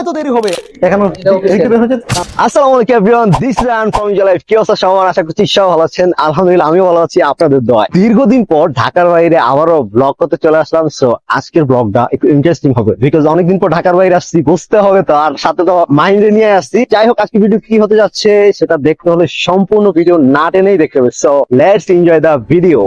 এত দেরি হবে? এখন আসসালামু আলাইকুম everyone, this is run from enjoy life. কি অবস্থা সবার? আশা করছি সবাই ভালো আছেন। আলহামদুলিল্লাহ আমিও ভালো আছি আপনাদের দোয়ায়। দীর্ঘদিন পর ঢাকার বাইরে আবারও ব্লগ করতে চলে আসলাম। সো আজকের ব্লগটা একটু ইন্টারেস্টিং হবে, বিকজ অনেকদিন পর ঢাকার বাইরে আসছি, বুঝতে হবে তো, আর সাথে তো মাইন্ডে নিয়ে আসছি। যাই হোক, আজকে ভিডিও কি হতে যাচ্ছে সেটা দেখতে হলে সম্পূর্ণ ভিডিও না টেনেই দেখতে হবে। So let's enjoy the video.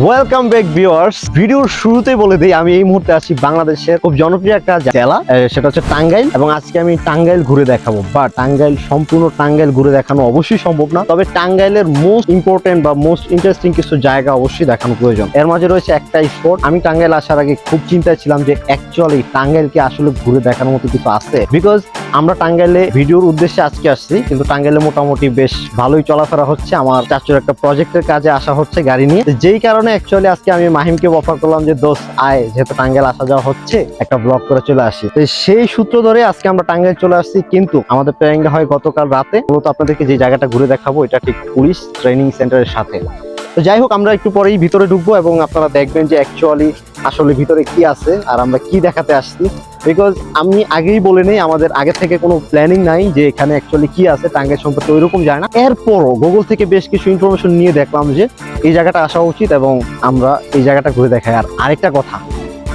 Welcome back viewers. ভিডিওর শুরুতেই বলে দিই, আমি এই মুহূর্তে আছি বাংলাদেশের খুব জনপ্রিয় একটা জেলা, সেটা হচ্ছে টাঙ্গাইল। এবং আজকে আমি টাঙ্গাইল ঘুরে দেখাবো, বা টাঙ্গাইল সম্পূর্ণ টাঙ্গাইল ঘুরে দেখানো অবশ্যই সম্ভব না, তবে টাঙ্গাইলের মোস্ট ইম্পর্টেন্ট বা মোস্ট ইন্টারেস্টিং কিছু জায়গা অবশ্যই দেখানো প্রয়োজন। এর মাঝে রয়েছে একটা স্পট। আমি টাঙ্গাইল আসার আগে খুব চিন্তায় ছিলাম যে অ্যাকচুয়ালি টাঙ্গাইলকে আসলে ঘুরে দেখানোর মতো কিছু আছে, বিকজ আমরা টাঙ্গাইলে ভিডিওর উদ্দেশ্যে আজকে আসছি, কিন্তু টাঙ্গাইলে মোটামুটি বেশ ভালোই চলাফেরা হচ্ছে। আমার চাচুর একটা প্রজেক্টের কাজে আসা হচ্ছে গাড়ি নিয়ে, যেই কারণে অ্যাকচুয়ালি আজকে আমি মাহিমকে অফার করলাম যে দোস্ত আয়, যেহেতু টাঙ্গাইল আসা যাওয়া হচ্ছে, একটা ব্লগ করে চলে আসি। তো সেই সূত্র ধরে আজকে আমরা টাঙ্গাইল চলে আসছি। কিন্তু আমাদের প্ল্যানিংটা হয় গতকাল রাতে। মূলত আপনাদেরকে যে জায়গাটা ঘুরে দেখাবো এটা ঠিক পুলিশ ট্রেনিং সেন্টারের সাথে। তো যাই হোক, আমরা একটু পরেই ভিতরে ঢুকবো এবং আপনারা দেখবেন যে অ্যাকচুয়ালি আসলে ভিতরে কি আছে আর আমরা কি দেখাতে আসছি। বিকজ আমি আগেই বলে নেই, আমাদের আগে থেকে কোনো প্ল্যানিং নাই যে এখানে অ্যাকচুয়ালি কি আছে, টাঙ্গাইল সম্পর্কে ওইরকম যায় না। এরপরও গুগল থেকে বেশ কিছু ইনফরমেশন নিয়ে দেখলাম যে এই জায়গাটা আসা উচিত এবং আমরা এই জায়গাটা ঘুরে দেখাই। আর আরেকটা কথা,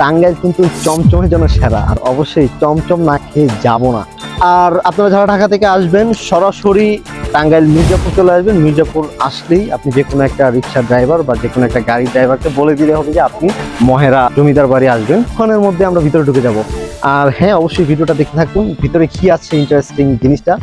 টাঙ্গাইল কিন্তু চমচমের জন্য সেরা, আর অবশ্যই চমচম না খেয়ে যাবো না। আর আপনারা যারা ঢাকা থেকে আসবেন, সরাসরি টাঙ্গাইল মির্জাপুর চলে আসবেন। মির্জাপুর আসলেই আপনি যে কোনো একটা রিক্সা ড্রাইভার বা যে কোনো একটা গাড়ির ড্রাইভারকে বলে দিলে হবে যে আপনি মহেরা জমিদার বাড়ি আসবেন। ক্ষণের মধ্যে আমরা ভিতরে ঢুকে যাব। আর হ্যাঁ, অবশ্যই ভিডিওটা দেখতে থাকুন, ভিতরে কি আছে ইন্টারেস্টিং জিনিসটা।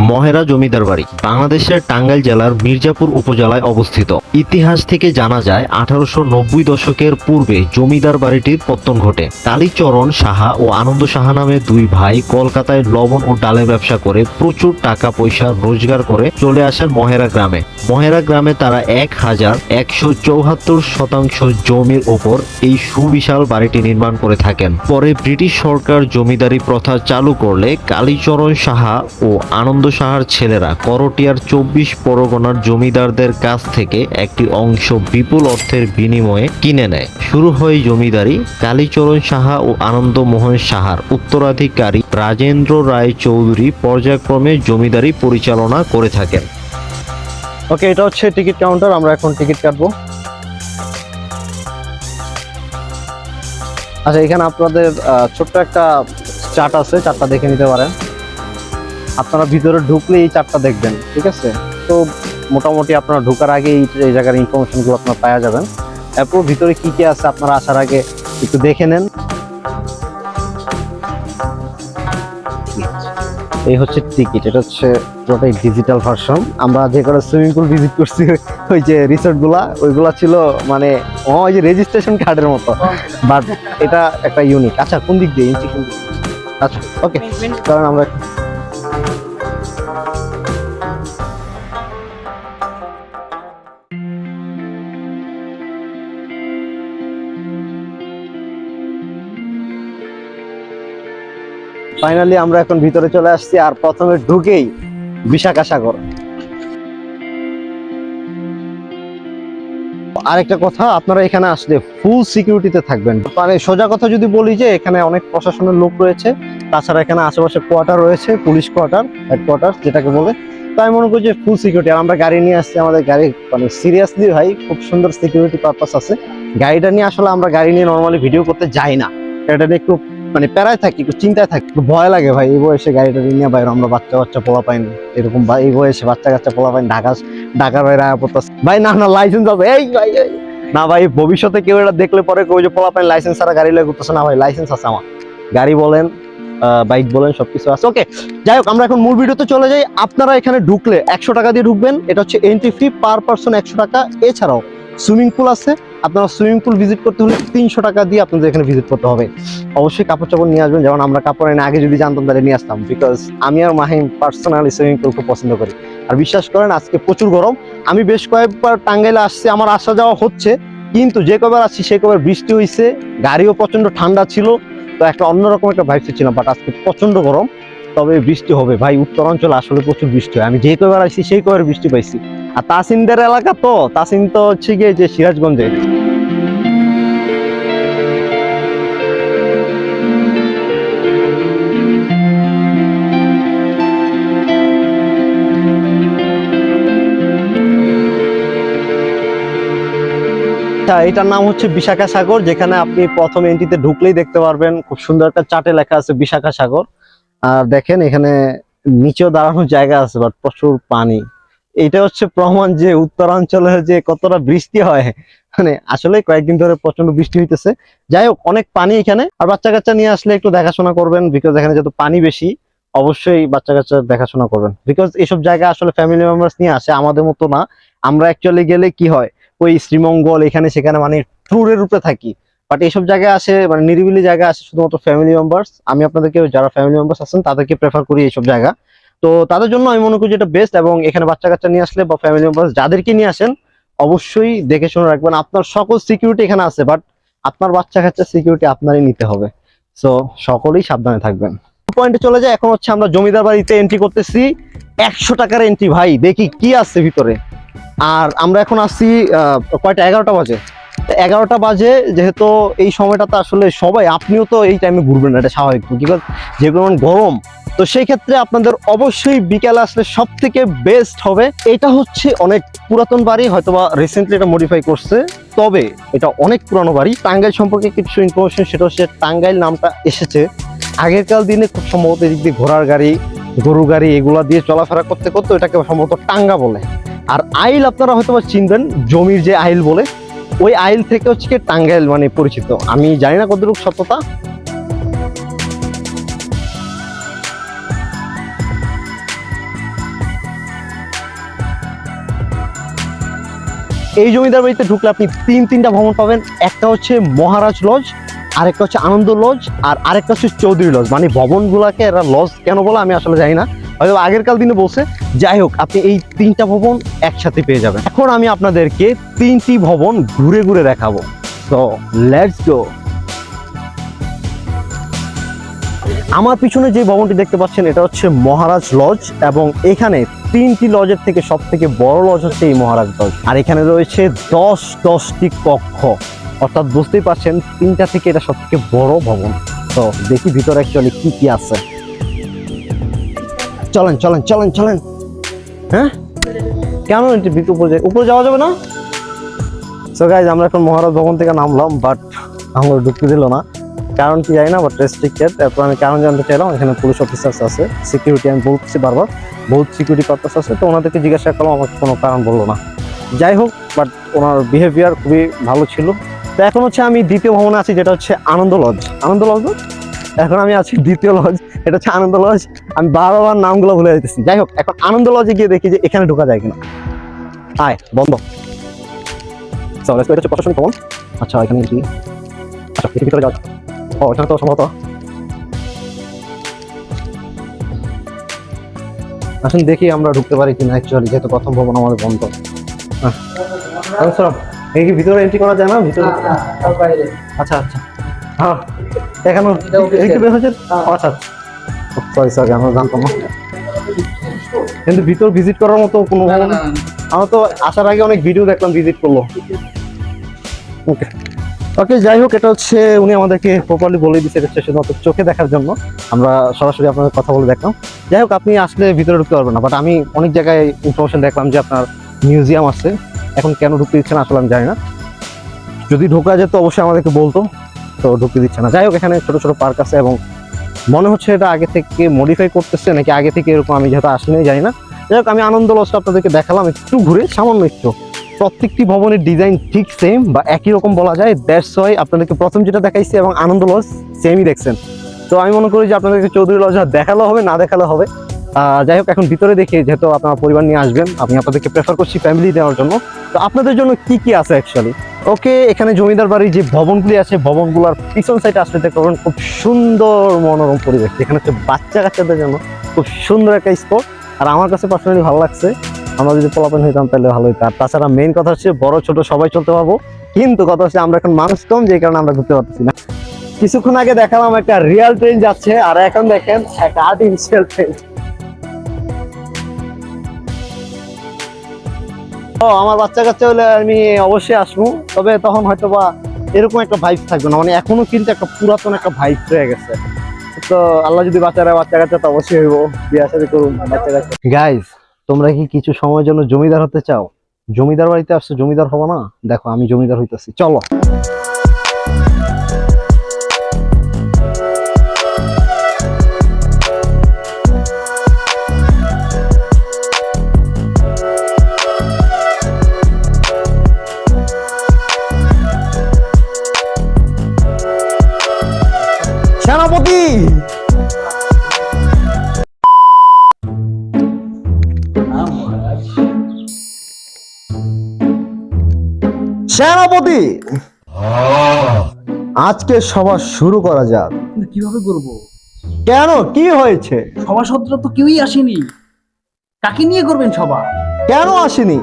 মহেরা জমিদার বাড়ি বাংলাদেশের টাঙ্গাইল জেলার মির্জাপুর উপজেলায় অবস্থিত। ইতিহাস থেকে জানা যায় 1890 দশকের পূর্বে জমিদার বাড়িটির পত্তন ঘটে। কালীচরণ সাহা ও আনন্দ সাহা নামে দুই ভাই কলকাতায় লবণ ও ডালের ব্যবসা করে প্রচুর টাকা পয়সা রোজগার করে চলে আসেন মহেরা গ্রামে। মহেরা গ্রামে তারা 1174 জমির ওপর এই সুবিশাল বাড়িটি নির্মাণ করে থাকেন। পরে ব্রিটিশ সরকার জমিদারি প্রথা চালু করলে কালীচরণ সাহা ও আনন্দ সাহার ছেলেরা করটিয়ার 24 পরগনার জমিদারদের কাছ থেকে একটি অংশ বিপুল অর্থের বিনিময়ে কিনে নেয়। শুরু হয় জমিদারি। কালীচরণ সাহা ও আনন্দ মোহন সাহার উত্তরাধিকারী রাজেন্দ্র রায় চৌধুরী পর্যায়ক্রমে জমিদারি পরিচালনা করে থাকেন। ওকে, এটা হচ্ছে টিকিট কাউন্টার, আমরা এখন টিকিট কাটবো। আচ্ছা, এখানে আপনাদের ছোট্ট একটা চার্ট আছে, চার্টটা দেখে নিতে পারেন। আপনারা ভিতরে ঢুকলে এই চার্টটা দেখবেন, ঠিক আছে? তো মোটামুটি আপনারা ঢোকার আগে এই জায়গার ইনফরমেশনগুলো আপনারা পাওয়া যাবেন। এরপর ভিতরে কি কি আছে আপনারা আসার আগে একটু দেখে নেন। এই হচ্ছে টিকিট, এটা হচ্ছে পুরোটাই ডিজিটাল ভার্সন। আমরা যে করে সুইমিং পুল ভিজিট করছি, ওই যে রিসোর্ট ওইগুলা ছিল মানে ওই যে রেজিস্ট্রেশন কার্ডের মতো, বাট এটা একটা ইউনিক। আচ্ছা, কোন দিক দিয়ে? আচ্ছা, ওকে, কারণ আমরা ফাইনালি আমরা এখন ভিতরে চলে আসছি। আর প্রথমে ঢুকেই বিশাখা সাগর। আরেকটা কথা, আপনারা এখানে আসলে ফুল সিকিউরিটিতে থাকবেন। মানে সোজা কথা যদি বলি যে এখানে অনেক প্রশাসনের লোক রয়েছে, তাছাড়া এখানে আশেপাশে কোয়ার্টার রয়েছে, পুলিশ কোয়ার্টার, হেডকোয়ার্টার যেটাকে বলে। তো আমি মনে করি যে ফুল সিকিউরিটি। আর আমরা গাড়ি নিয়ে আসছি, আমাদের গাড়ি মানে সিরিয়াসলি ভাই খুব সুন্দর সিকিউরিটি পারপাস আছে। গাড়িটা নিয়ে আসলে আমরা গাড়ি নিয়ে নর্মালি ভিডিও করতে যাই না, এটা নিয়ে একটু মানে প্যারায় থাকি, একটু চিন্তায় থাকি, একটু ভয় লাগে ভাই। এই বয়সে গাড়িটা নিয়ে বাইরে, আমরা বাচ্চা পোলা পাইন এরকম, এই বয়সে বাচ্চা পোলা পাইন ঢাকার বাইরে আয়া পড়তেছে ভাই। না লাইসেন্স আছে, এই ভাই না ভাই, ভবিষ্যতে কেউ এটা দেখলে পরে কেউ যে পোলা পাইন লাইসেন্স ছাড়া গাড়ি লয়ে করতেছে না ভাই, লাইসেন্স আছে আমার। গাড়ি বলেন, বাইক বলেন, সবকিছু আছে। ওকে, যাই হোক, আমরা এখন মূল ভিডিওতে চলে যাই। আপনারা এখানে ঢুকলে 100 টাকা দিয়ে ঢুকবেন, এটা হচ্ছে এন্ট্রি ফি, পার পারসন 100 টাকা। এছাড়াও সুইমিং পুল আছে, আপনারা সুইমিং পুল ভিজিট করতে হলে 300 টাকা দিয়ে আপনাদের এখানে ভিজিট করতে হবে। অবশ্যই কাপড় চাপড় নিয়ে আসবেন, যেমন আমরা কাপড় এনে আগে যদি জানতাম তাহলে নিয়ে আসতাম, বিকজ আমি আর মাহিম পার্সোনালি সুইমিং পুল খুব পছন্দ করি। আর বিশ্বাস করেন আজকে প্রচুর গরম। আমি বেশ কয়েকবার টাঙ্গাইলে আসছি, আমার আসা যাওয়া হচ্ছে, কিন্তু যে কবার আসছি সে কবার বৃষ্টি হয়েছে, গাড়িও প্রচন্ড ঠান্ডা ছিল, তো একটা অন্যরকম একটা ভাইব ছিল। বাট আজকে প্রচন্ড গরম। তবে বৃষ্টি হবে ভাই। উত্তরাঞ্চলে আসলে প্রচুর বৃষ্টি হয়, আমি যে কয়বার আসছি সেই কয়বার বৃষ্টি পাইছি। আর তাসিনদের এলাকা তো, তাসিন তো হচ্ছে গিয়ে যে সিরাজগঞ্জে। এটার নাম হচ্ছে বিশাখা সাগর, যেখানে আপনি প্রথম এন্ট্রিতে ঢুকলেই দেখতে পারবেন খুব সুন্দর একটা চার্টে লেখা আছে বিশাখা সাগর। আর দেখেন এখানে নিচেও দাঁড়ানোর জায়গা আছে, বাট প্রচুর পানি। এটা হচ্ছে প্রমাণ যে উত্তরাঞ্চলে যে কতটা বৃষ্টি হয়। মানে আসলে কয়েকদিন ধরে প্রচন্ড বৃষ্টি হইতেছে। যাই হোক, অনেক পানি এখানে। আর বাচ্চা কাচ্চা নিয়ে আসলে একটু দেখাশোনা করবেন, বিকজ এখানে যেহেতু পানি বেশি, অবশ্যই বাচ্চা কাচ্চা দেখাশোনা করবেন। বিকজ এসব জায়গা আসলে ফ্যামিলি মেম্বার্স নিয়ে আসে, আমাদের মতো না। আমরা অ্যাকচুয়ালি গেলে কি হয়, ওই শ্রীমঙ্গল এখানে সেখানে মানে ট্যুরের উপরে থাকি, বাট এইসব জায়গায় আসে মানে নিরিবিলি জায়গায় আসে শুধুমাত্র ফ্যামিলি মেম্বার্স। আমি আপনাদেরকে যারা ফ্যামিলি মেম্বার্স আছেন তাদেরকে প্রেফার করি এইসব জায়গা। তো তাদের জন্য আমি মনে করি যেটা বেস্ট। এবং এখানে বাচ্চা কাচ্চা নিয়ে আসলে বা ফ্যামিলি মেম্বার্স যাদেরকে নিয়ে আসেন, অবশ্যই দেখে শুনে রাখবেন। আপনার সকল সিকিউরিটি এখানে আছে, বাট আপনার বাচ্চা কাচ্চা সিকিউরিটি আপনারই নিতে হবে। সো সকলেই সাবধানে থাকবেন। পয়েন্টে চলে যায়। এখন হচ্ছে আমরা জমিদার বাড়িতে এন্ট্রি করতেছি। 100 টাকার এন্ট্রি ভাই, দেখি কি আছে ভিতরে। আর আমরা এখন আসছি কয়টা, 11টা বাজে। 11টা বাজে যেহেতু এই সময়টাতে আসলে সবাই, আপনিও তো এই টাইমে ঘুরবেন না, এটা স্বাভাবিক, বিকজ যে পরিমাণ গরম। তো সেই ক্ষেত্রে আপনাদের অবশ্যই বিকেলে আসলে সব থেকে বেস্ট হবে। এটা হচ্ছে অনেক পুরাতন বাড়ি, হয়তোবা রিসেন্টলি এটা মডিফাই করছে, তবে এটা অনেক পুরানো বাড়ি। টাঙ্গাইল সম্পর্কে কিছু ইনফরমেশন, সেটা হচ্ছে টাঙ্গাইল নামটা এসেছে আগেরকার দিনে খুব সম্ভবত এদিক দিয়ে ঘোড়ার গাড়ি, গরু গাড়ি এগুলা দিয়ে চলাফেরা করতে করতে এটাকে সম্ভবত টাঙ্গা বলে। আর আইল আপনারা হয়তোবা চিনবেন, জমির যে আইল বলে, ওই আইল থেকে হচ্ছে কি টাঙ্গাইল মানে পরিচিত। আমি জানি না কতটুকু সত্যতা। এই জমিদার বাড়িতে ঢুকলে আপনি তিনটা ভবন পাবেন। একটা হচ্ছে মহারাজ লজ, আরেকটা হচ্ছে আনন্দ লজ, আর আরেকটা হচ্ছে চৌধুরী লজ। মানে ভবনগুলাকে এরা লজ কেন বলে আমি আসলে জানি না, হয়তো আগেরকার দিনে বলছে। যাই হোক, আপনি এই 3টা ভবন একসাথে পেয়ে যাবেন। এখন আমি আপনাদেরকে 3টি ভবন ঘুরে ঘুরে দেখাবো। সো লেটস গো। আমার পিছনে যে ভবনটি দেখতে পাচ্ছেন এটা হচ্ছে মহারাজ লজ, এবং এখানে 3টি লজের থেকে সব থেকে বড় লজ হচ্ছে এই মহারাজ লজ। আর এখানে রয়েছে 10টি কক্ষ, অর্থাৎ বুঝতেই পারছেন 3টা থেকে এটা সব থেকে বড় ভবন। তো দেখি ভিতরে অ্যাকচুয়ালি কি কি আছে। চলেন চলেন চলেন চলেন। হ্যাঁ, কেন উপরে যাওয়া যাবে না? সো গাইজ, আমরা এখন মহারাজ ভবন থেকে নামলাম, বাট আমরা ঢুকতে দিল না, কারণ কি জানি না, বাট রেস্ট্রিক্টেড। তারপর আমি কারণ জানতে চাইলাম, এখানে পুলিশ অফিসার্স আছে, সিকিউরিটি, আমি বলছি বারবার বহুত সিকিউরিটি পারপাস আছে। তো ওনাদেরকে জিজ্ঞাসা করলাম, আমাকে কোনো কারণ বললো না। যাই হোক, বাট ওনার বিহেভিয়ার খুবই ভালো ছিল। তো এখন হচ্ছে আমি দ্বিতীয় ভবনে আছি, যেটা হচ্ছে আনন্দ লজ। আনন্দ লজ না, এখন আমি আছি দ্বিতীয় লজ, এটা হচ্ছে আনন্দ লজ। আমি বারবার নামগুলো ভুলে যেতেছি। যাই হোক, এখন আনন্দ লজে গিয়ে দেখি যে এখানে ঢোকা যায় কিনা। আয়, বন্ধ। এটা হচ্ছে প্রশাসনিক ভবন। আচ্ছা, এখানে কি? আচ্ছা, ভিতরে যাও। ও, এখানে তো সম্ভবত, আসুন দেখি আমরা ঢুকতে পারি কিনা অ্যাকচুয়ালি, যেহেতু প্রথম ভবন আমাদের বন্ধ। এই কি ভিতরে এন্ট্রি করা যায় না? ভিতরে আচ্ছা আচ্ছা, হ্যাঁ এখানে বের হচ্ছে। আচ্ছা, সরি সরি, আমরা জানতাম না। কিন্তু ভিতর ভিজিট করার মতো কোনো, আমরা তো আসার আগে অনেক ভিডিও দেখলাম ভিজিট করলো। ওকে ওকে, যাই হোক, এটা হচ্ছে উনি আমাদেরকে প্রপারলি বলে দিচ্ছে, এটা হচ্ছে শুধুমাত্র চোখে দেখার জন্য। আমরা সরাসরি আপনাদের কথা বলে দেখলাম। যাই হোক, আপনি আসলে ভিতরে ঢুকতে পারবেন না, বাট আমি অনেক জায়গায় ইনফরমেশন দেখলাম যে আপনার মিউজিয়াম আছে। এখন কেন ঢুকতে দিচ্ছে না আসলে আমি জানি না, যদি ঢোকা যেত অবশ্যই আমাদেরকে বলতো, তো ঢুকতে দিচ্ছে না। যাই হোক, এখানে ছোট ছোট পার্ক আছে, এবং মনে হচ্ছে এটা আগে থেকে মডিফাই করতেছে নাকি আগে থেকে এরকম, আমি যেহেতু আসিনি জানি না। যাই হোক, আমি আনন্দ লজটা আপনাদেরকে দেখালাম একটু ঘুরে, সামান্য একটু। প্রত্যেকটি ভবনের ডিজাইন ঠিক সেম বা একই রকম বলা যায়, দ্যাটস ওয়াই আপনাদেরকে প্রথম যেটা দেখাইছি এবং আনন্দ লজ সেমই দেখছেন। তো আমি মনে করি যে আপনাদেরকে চৌধুরী লজ দেখালো হবে, না দেখালো হবে। যাই হোক, এখন ভিতরে দেখি, যেহেতু আপনার পরিবার নিয়ে আসবেন, আমি আপনাদেরকে প্রেফার করছি ফ্যামিলি দেওয়ার জন্য। তো আপনাদের জন্য কি কি আছে অ্যাকচুয়ালি। ওকে, এখানে জমিদার বাড়ির যে ভবনগুলি আছে, ভবনগুলোর পিছন সাইডে আসলে দেখতে পাবেন খুব সুন্দর মনোরম পরিবেশ। এখানে হচ্ছে বাচ্চা কাচ্চাদের জন্য খুব সুন্দর একটা স্পট। আর আমার কাছে পার্সোনালি ভালো লাগছে। আমরা যদি পোলাপেন হইতাম তাহলে ভালো হইতো। আর তাছাড়া মেইন কথা হচ্ছে বড় ছোট সবাই চলতে পারবো, কিন্তু কথা হচ্ছে আমরা এখন মানুষ কম, যে কারণে আমরা ঘুরতে পারতেছি না। কিছুক্ষণ আগে দেখালাম একটা রিয়েল ট্রেন যাচ্ছে, আর এখন দেখেন একটা আর্টিফিশিয়াল ট্রেন। ও আমার বাচ্চা কাচ্চা হলে আমি অবশ্যই আসবো, তবে তখন হয়তো বা এরকম একটা ভাইব থাকবে না, মানে এখনো কিন্তু একটা পুরাতন একটা ভাইব রয়ে গেছে। তো আল্লাহ যদি বাচ্চা কাচ্চা তো অবশ্যই হইব, বিয়ে শাদী করুন বাচ্চা কাচ্চা। গাইজ, তোমরা কি কিছু সময়ের জন্য জমিদার হতে চাও? জমিদার বাড়িতে আসছো, জমিদার হবো না? দেখো আমি জমিদার হইতেছি, চলো। সেনাপতি, সেনাপতি, আজকে সভা শুরু করা যাক। কিভাবে করবো? কেন, কি হয়েছে? সভাসদরা তো কেউই আসেনি। কাকে নিয়ে করবেন সভা? কেন আসেনি?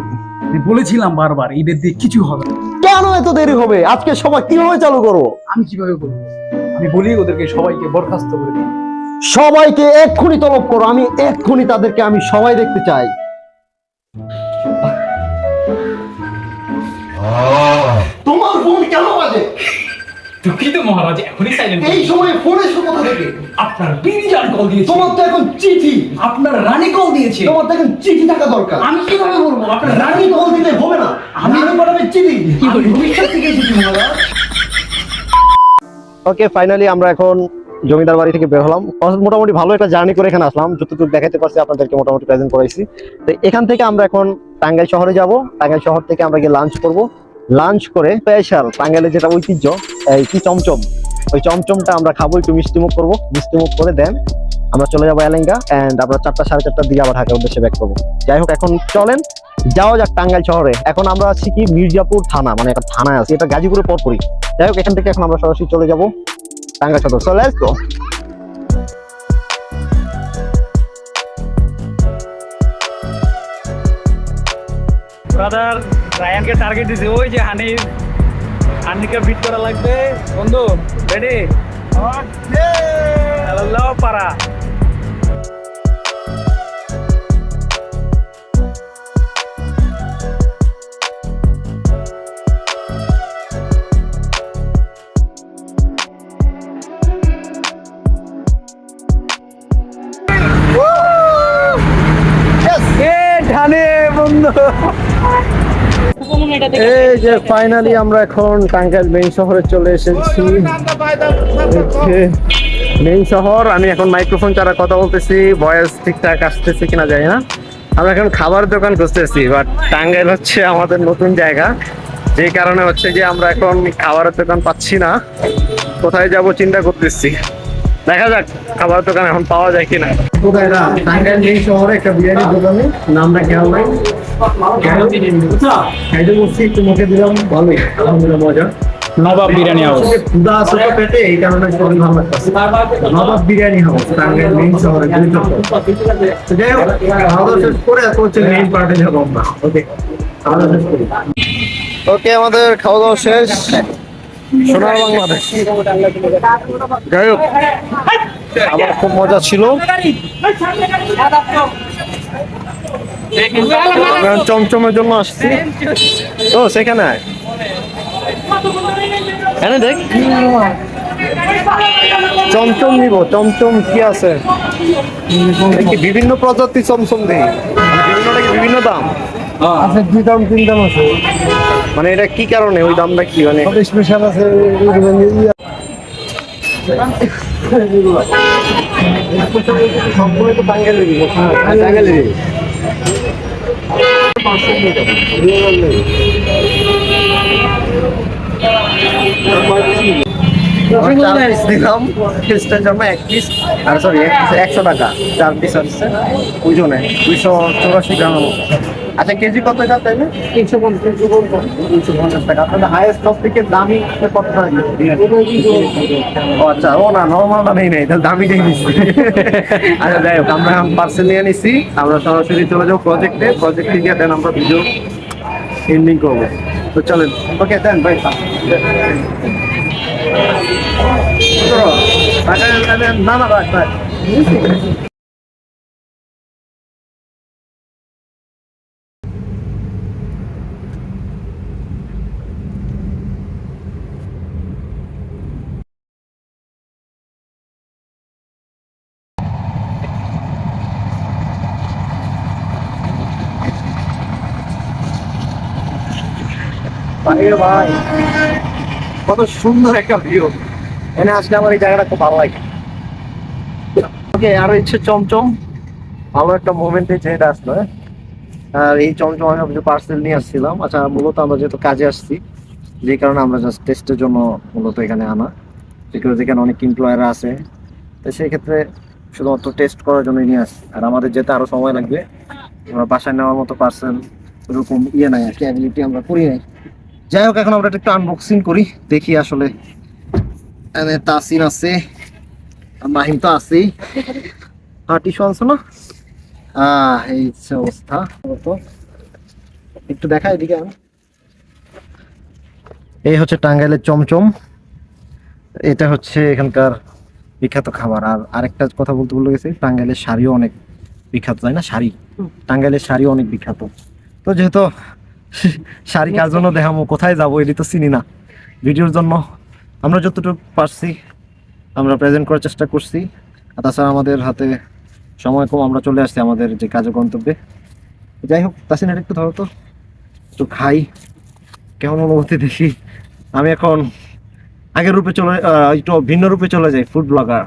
আমি বলেছিলাম বারবার ঈদের দিয়ে কিছু হবে না। কেন এত দেরি হবে? আজকে সভা কিভাবে চালু করবো? আমি কিভাবে করবো? আমি বলি ওদেরকে সবাইকে বরখাস্ত করে দিই। সবাইকে এক্ষুনি তলব করো, আমি এক্ষুনি তাদেরকে আমি সবাই দেখতে চাই। তোমার ফোন কেন বাজে? দুঃখিত মহারাজ, এখনই সাইলেন্ট। এই সময় ফোন এসে কোথা থেকে? আপনার বিবি জান কল দিয়েছে। তোমার তো এখন চিঠি। আপনার রানী কল দিয়েছে। তোমার তো এখন চিঠি থাকা দরকার। আমি কিভাবে বলবো? আপনার রানী কল দিলে হবে না, আমি পাঠাবে চিঠি। আমি ভবিষ্যৎ থেকে এসেছি মহারাজ। ওকে, ফাইনালি আমরা এখন জমিদার বাড়ি থেকে বের হলাম। মোটামুটি ভালো একটা জার্নি করে এখানে আসলাম, যতটুকু দেখাতে পারছি আপনাদেরকে মোটামুটি প্রেজেন্ট করাইছি। তো এখান থেকে আমরা এখন টাঙ্গাইল শহরে যাব। টাঙ্গাইল শহর থেকে আমরা গিয়ে লাঞ্চ করব। লাঞ্চ করে স্পেশাল টাঙ্গাইলের যেটা ঐতিহ্য, এই কি চমচম, ওই চমচমটা আমরা খাবো, একটু মিষ্টিমুখ করবো। মিষ্টিমুখ করে দেন আমরা চলে যাবো এলেঙ্গা, এন্ড আমরা 4টা 4:30টার দিকে আবার ঢাকার উদ্দেশ্যে ব্যাক করবো। যাই হোক, এখন চলেন যাওয়া যাক টাঙ্গাইল শহরে। এখন আমরা আছি কি মির্জাপুর থানা, মানে একটা থানায় আছি, এটা গাজীপুরের পরপরই। যাই হোক, এখান থেকে এখন আমরা সরাসরি চলে যাবো Tangail Sadar. So let's go. Brother রায়ানকে টার্গেট দিছে, ওই যে হানিকে বিট করা লাগবে। বন্ধু রেডি? হ্যালো পারা। এই যে ফাইনালি আমরা এখন টাঙ্গাইল মেইন শহরে চলে এসেছি। মেইন শহর, আমি এখন মাইক্রোফোন ছাড়া কথা বলতেছি, ভয়েস ঠিকঠাক আসতেছে কিনা জানি না। আমরা এখন খাবার দোকান খুঁজতেছি, বাট টাঙ্গাইল হচ্ছে আমাদের নতুন জায়গা, যে কারণে হচ্ছে যে আমরা এখন খাবারের দোকান পাচ্ছি না। কোথায় যাব চিন্তা করতেছি, দেখা যাক খাবার দোকান এখন পাওয়া যায় কিনা। কোথায় না, টাঙ্গাইল মেইন শহরে একটা বিরিয়ানির দোকানে, নামটা খেয়াল নাই, খাইতে বসছি, একটু মুখে দিলাম, ভালোই আলহামদুলিল্লাহ, মজা। নবাব বিরিয়ানি হাউস। ক্ষুধা আছে তো পেটে, এই কারণে শরীর ভালো লাগতেছে। নবাব বিরিয়ানি হাউস, টাঙ্গাইল মেইন শহরে। তো যাই হোক, খাওয়া দাওয়া শেষ করে এখন হচ্ছে মেইন পার্টে যাবো আমরা। ওকে, খাওয়া দাওয়া শেষ করি। ওকে, আমাদের খাওয়া দাওয়া শেষ। সোনার বাংলাদেশ। যাই হোক, আমার খুব মজা ছিল। চমচমের জন্য আসছি তো সেখানে আয়। এনে দেখ, চমচম নিব। চমচম কি আছে, কি বিভিন্ন প্রজাতির চমচম দেই, বিভিন্নটা কি বিভিন্ন দাম আছে? 2 দাম 3 দাম আছে। মানে এটা কি কারণে, ওই দামটা কি, মানে স্পেশাল আছে? সবগুলো তো টাঙ্গাইলেরই, টাঙ্গাইলেরই। দিলাম পিসটার জন্য 1 পিস, আর সরি 100 টাকা 4 পিস আসছে, ওজনে 284 গ্রাম। আচ্ছা, কেজি কত এটা তাইলে? 350 টাকা। আপনাদের হাইয়েস্ট সব থেকে দামি কত টাকা? ও আচ্ছা, ও না, নর্মালটা নেই নাই, তাহলে দামিটাই নিচ্ছি। আচ্ছা যাই হোক, আমরা পার্সেল নিয়ে নিচ্ছি, আমরা সরাসরি চলে যাবো প্রজেক্টে গিয়ে দেন আমরা ভিডিও এন্ডিং করবো। তো চলেন, ওকে দেন ভাই। না না ভাই ভাই কত সুন্দর একটা ভিউ। এনে আসলে আমার এই জায়গাটা খুব ভালো লাগে। ওকে, আরো ইচ্ছে চমচম, ভালো একটা মোমেন্টে যেটা আসলো। আর এই চমচম আমি কিছু পার্সেল নিয়ে আসছিলাম। আচ্ছা, মূলত আমরা যেহেতু কাজে আসছি, যে কারণে আমরা জাস্ট টেস্টের জন্য মূলত এখানে আনা। সিকিউরিটি এখানে অনেক এমপ্লয়াররা আছে, তো সেই ক্ষেত্রে শুধুমাত্র টেস্ট করার জন্য নিয়ে আসছি। আর আমাদের যেতে আরো সময় লাগবে, আমরা বাসায় নেওয়ার মতো পার্সেল এরকম নাই আর কি, অ্যাবিলিটি আমরা করি নাই। যাই হোক, এখন আমরা একটু আনবক্সিং করি, দেখি আসলে। তাসিন আছে, মাহিম তো আছেই। টিস্যু আনছো না? এই হচ্ছে অবস্থা। তো একটু দেখা এদিকে। এই হচ্ছে টাঙ্গাইলের চমচম, এটা হচ্ছে এখানকার বিখ্যাত খাবার। আর আরেকটা কথা বলতে ভুলে গেছি, টাঙ্গাইলের শাড়িও অনেক বিখ্যাত, তাই না? শাড়ি, টাঙ্গাইলের শাড়িও অনেক বিখ্যাত। তো যেহেতু শাড়ি কার জন্য দেখাবো, কোথায় যাবো এটি তো চিনি না। ভিডিওর জন্য আমরা যতটুকু পারছি আমরা প্রেজেন্ট করার চেষ্টা করছি। আর তাছাড়া আমাদের হাতে সময় কম, আমরা চলে আসছি আমাদের যে কাজের গন্তব্যে। যাই হোক, তাসিনের একটু ধরো তো, একটু খাই, কেমন অনুভূতি দেখি। আমি এখন আগের রূপে একটু ভিন্ন রূপে চলে যাই, ফুড ব্লগার।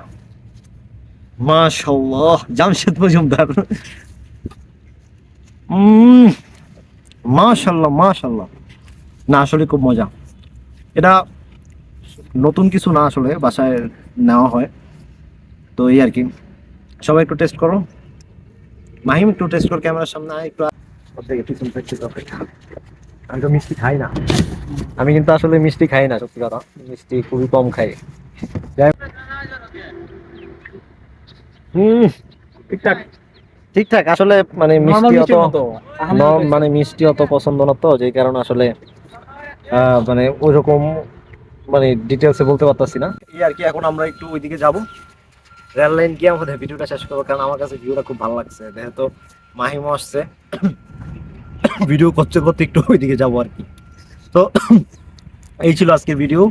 মাশাআল্লাহ, জামশেদ মজুমদার। মাশাআল্লাহ মাশাআল্লাহ, না আসলে খুব মজা। এটা নতুন কিছু না, আসলে বাসায় নেওয়া হয় তো, এই আর কি। সবাই একটু টেস্ট করো। মাহিম একটু টেস্ট কর, ক্যামেরার সামনে আয় একটু। আমি তো মিষ্টি খাই না, আমি কিন্তু আসলে মিষ্টি খাই না, সত্যি কথা, মিষ্টি খুবই কম খাই। ঠিকঠাক ঠিকঠাক, আসলে মানে মিষ্টি অত মানে মিষ্টি অত পছন্দ না, তো যেই কারণে আসলে মানে ওইরকম মানে ডিটেলসে বলতে পারতাছি না, এই আর কি। এখন আমরা একটু ওইদিকে যাব, রেল লাইন গিয়ে আমাদের ভিডিওটা শেষ করবো, কারণ আমার কাছে ভিডিওটা খুব ভালো লাগছে। যেহেতু মাহিমও আসছে, ভিডিও করতে করতে একটু ওইদিকে যাবো আর কি। তো এই ছিল আজকের ভিডিও।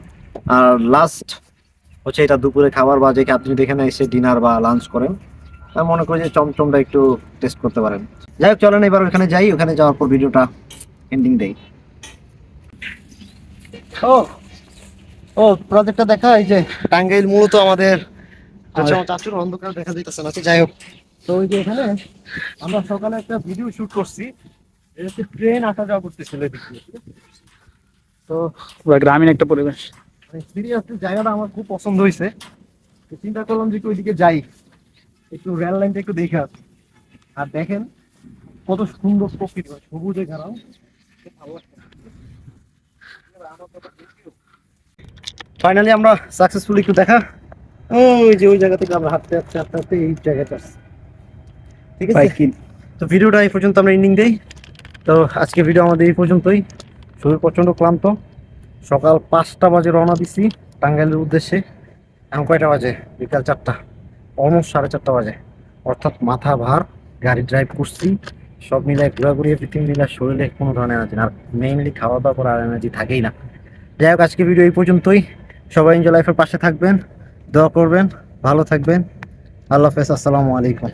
আর লাস্ট হচ্ছে এটা দুপুরে খাবার, বা যে আপনি এখানে এসে ডিনার বা লাঞ্চ করেন, আমি মনে করি যে চমচমটা একটু টেস্ট করতে পারেন। যাই হোক, চলেন এবার ওখানে যাই, ওখানে যাওয়ার পর ভিডিওটা এন্ডিং দেই। ও ও প্রজেক্টটা দেখা, এই যে টাঙ্গাইল মূলত আমাদের চাচুর অন্ধকার দেখা যাইতেছে না। যাই হোক, তো ওই যে এখানে আমরা সকালে একটা ভিডিও শুট করছি, ট্রেন আসা যাওয়া করতেছিল। তো গ্রামীণ একটা পরিবেশ। সিরিয়াসলি জায়গাটা আমার খুব পছন্দ হয়েছে। চিন্তা করলাম যে ওইদিকে যাই, একটু রেল লাইনটা একটু দেখে আসি। আর দেখেন কত সুন্দর প্রকৃতি, সবুজে ঘেরাও, ভালো লাগছে। ফাইনালি আমরা সাকসেসফুলি একটু দেখা, ওই যে ওই জায়গা থেকে আমরা হাঁটতে হাঁটতে হাঁটতে হাঁটতে এই জায়গাটা আসছি। ঠিক আছে, তো ভিডিওটা এই পর্যন্ত আমরা এন্ডিং দেই। তো আজকে ভিডিও আমাদের এই পর্যন্তই। শরীর প্রচন্ড ক্লান্ত, সকাল 5টা বাজে রওনা দিছি টাঙ্গাইলের উদ্দেশ্যে। এখন কয়টা বাজে? বিকাল 4টা, অলমোস্ট 4:30 বাজে। অর্থাৎ মাথা ভার, গাড়ি ড্রাইভ করছি, সব মিলায় ঘোরাঘুরি পৃথিবী মিলায় শরীরে কোনো ধরনের এনার্জি না, আর মেইনলি খাওয়া দাওয়া করার এনার্জি থাকেই না। যাই হোক, আজকে ভিডিও এই পর্যন্তই। সবাই এনজয় লাইফের পাশে থাকবেন, দোয়া করবেন, ভালো থাকবেন। আল্লাহ হাফেজ, আসসালামু আলাইকুম।